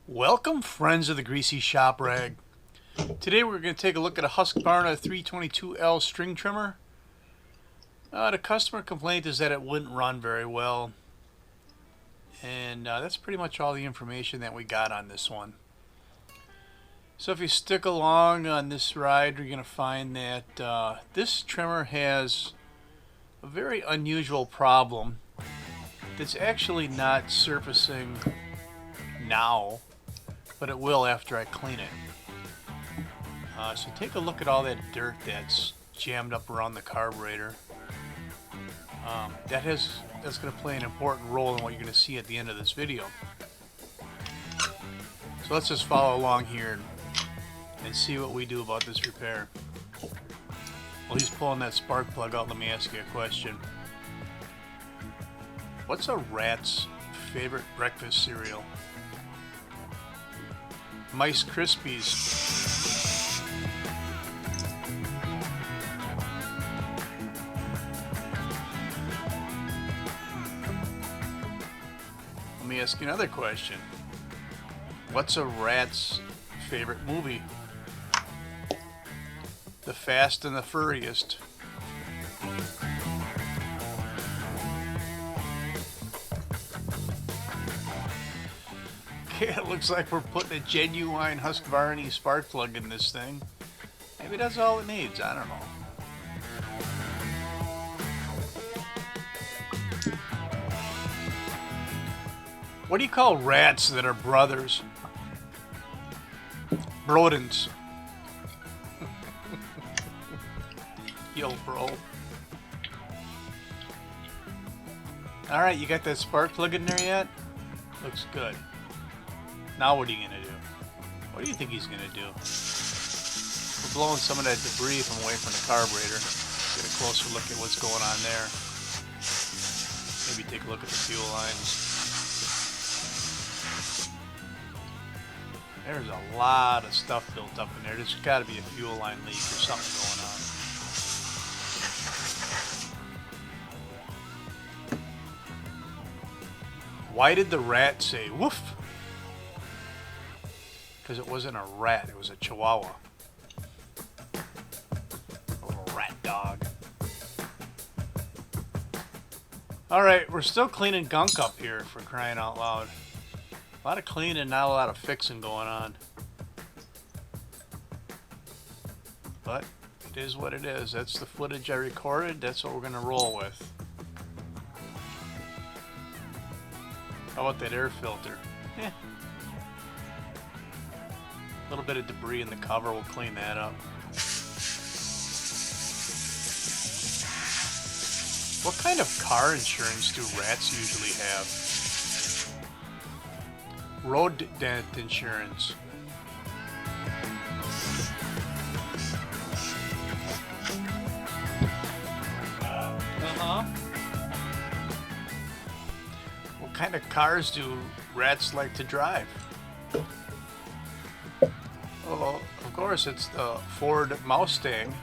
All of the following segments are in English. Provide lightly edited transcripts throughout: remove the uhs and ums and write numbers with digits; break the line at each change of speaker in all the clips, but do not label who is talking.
Welcome, friends of the Greasy Shop Rag. Today we're going to take a look at a Husqvarna 322L string trimmer. The customer complaint is that it wouldn't run very well. And that's pretty much all the information that we got on this one. So if you stick along on this ride, you're going to find that this trimmer has a very unusual problem that's actually not surfacing now, but it will after I clean it. So take a look at all that dirt that's jammed up around the carburetor. That's going to play an important role in what you're going to see at the end of this video. So let's just follow along here and see what we do about this repair. While he's pulling that spark plug out, let me ask you a question. What's a rat's favorite breakfast cereal? Mice Krispies. Let me ask you another question. What's a rat's favorite movie? The Fast and the Furriest. Okay, it looks like we're putting a genuine Husqvarna spark plug in this thing. Maybe that's all it needs, I don't know. What do you call rats that are brothers? Rodents. Yo, bro. Alright, you got that spark plug in there yet? Looks good. Now what are you going to do? What do you think he's going to do? We're blowing some of that debris from away from the carburetor. Get a closer look at what's going on there. Maybe take a look at the fuel lines. There's a lot of stuff built up in there. There's got to be a fuel line leak or something going on. Why did the rat say woof? Because it wasn't a rat, it was a chihuahua. A little rat dog. Alright, we're still cleaning gunk up here, for crying out loud. A lot of cleaning, not a lot of fixing going on. But it is what it is. That's the footage I recorded. That's what we're going to roll with. How about that air filter? Eh. A little bit of debris in the cover, we'll clean that up. What kind of car insurance do rats usually have? Road dent insurance. What kind of cars do rats like to drive? Well, of course, it's the Ford Mustang.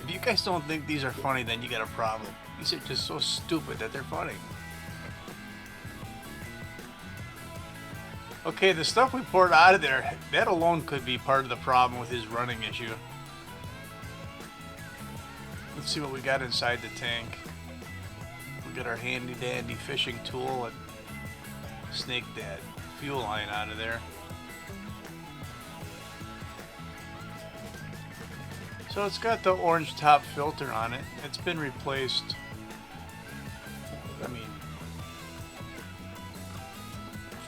If you guys don't think these are funny, then you got a problem. These are just so stupid that they're funny. Okay, the stuff we poured out of there, that alone could be part of the problem with his running issue. Let's see what we got inside the tank. We got our handy dandy fishing tool and snake that fuel line out of there. So it's got the orange top filter on it. It's been replaced, I mean,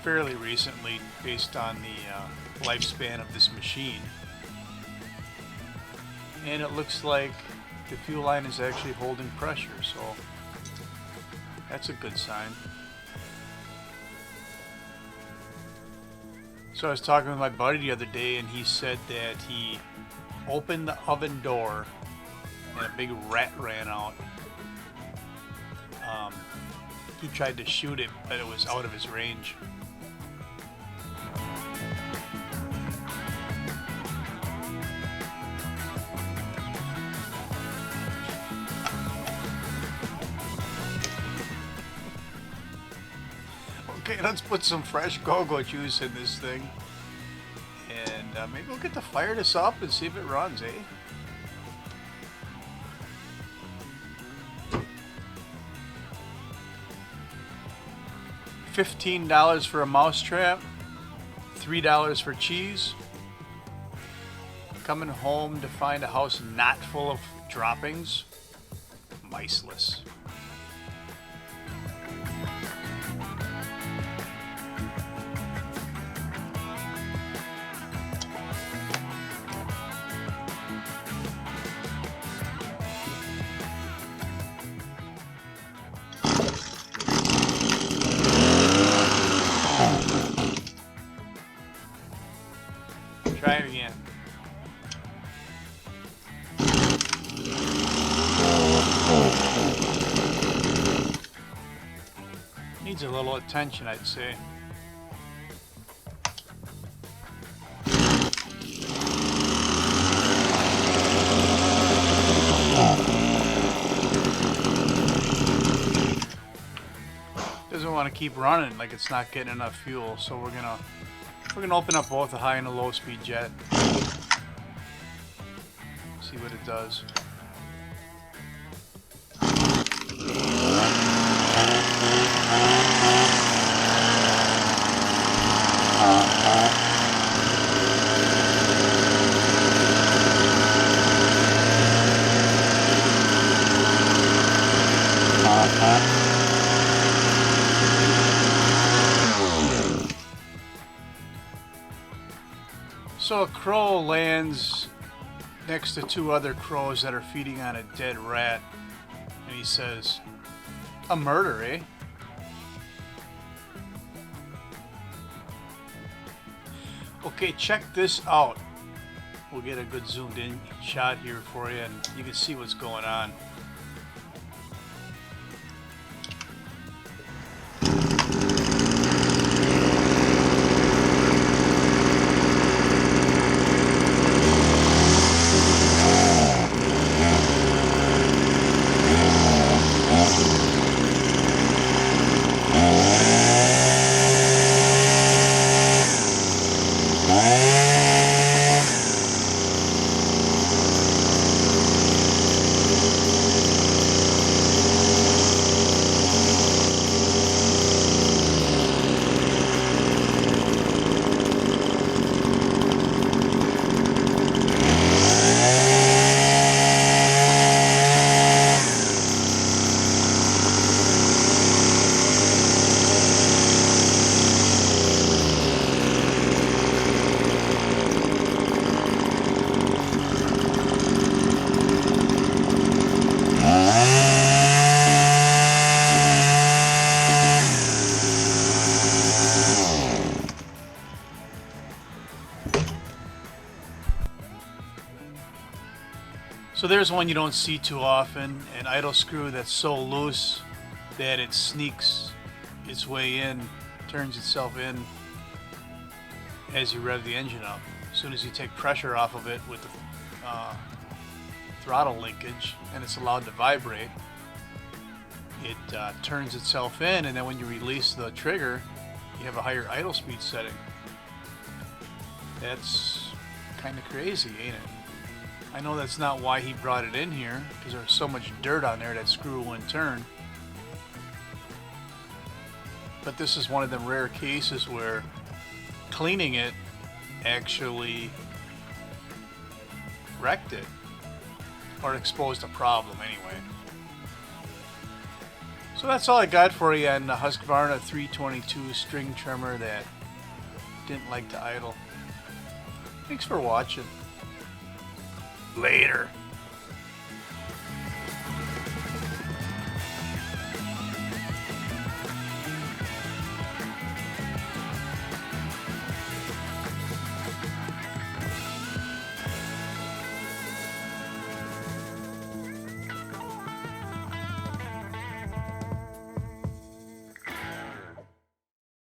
fairly recently based on the lifespan of this machine. And it looks like the fuel line is actually holding pressure, so that's a good sign. So I was talking with my buddy the other day, and he said that he opened the oven door and a big rat ran out. He tried to shoot it, but it was out of his range. Okay, let's put some fresh go-go juice in this thing. And maybe we'll get to fire this up and see if it runs, eh? $15 for a mousetrap, $3 for cheese. Coming home to find a house not full of droppings. Miceless. Try it again. Needs a little attention, I'd say. Doesn't want to keep running like it's not getting enough fuel, so we're gonna open up both the high and the low speed jet. See what it does. So a crow lands next to two other crows that are feeding on a dead rat, and he says, "A murder, eh?" Okay, check this out. We'll get a good zoomed in shot here for you, and you can see what's going on. So there's one you don't see too often, an idle screw that's so loose that it sneaks its way in, turns itself in as you rev the engine up. As soon as you take pressure off of it with the throttle linkage and it's allowed to vibrate, it turns itself in, and then when you release the trigger, you have a higher idle speed setting. That's kind of crazy, ain't it? I know that's not why he brought it in here, because there's so much dirt on there that screw wouldn't turn. But this is one of the rare cases where cleaning it actually wrecked it, or exposed a problem anyway. So that's all I got for you on the Husqvarna 322 string trimmer that didn't like to idle. Thanks for watching. Later.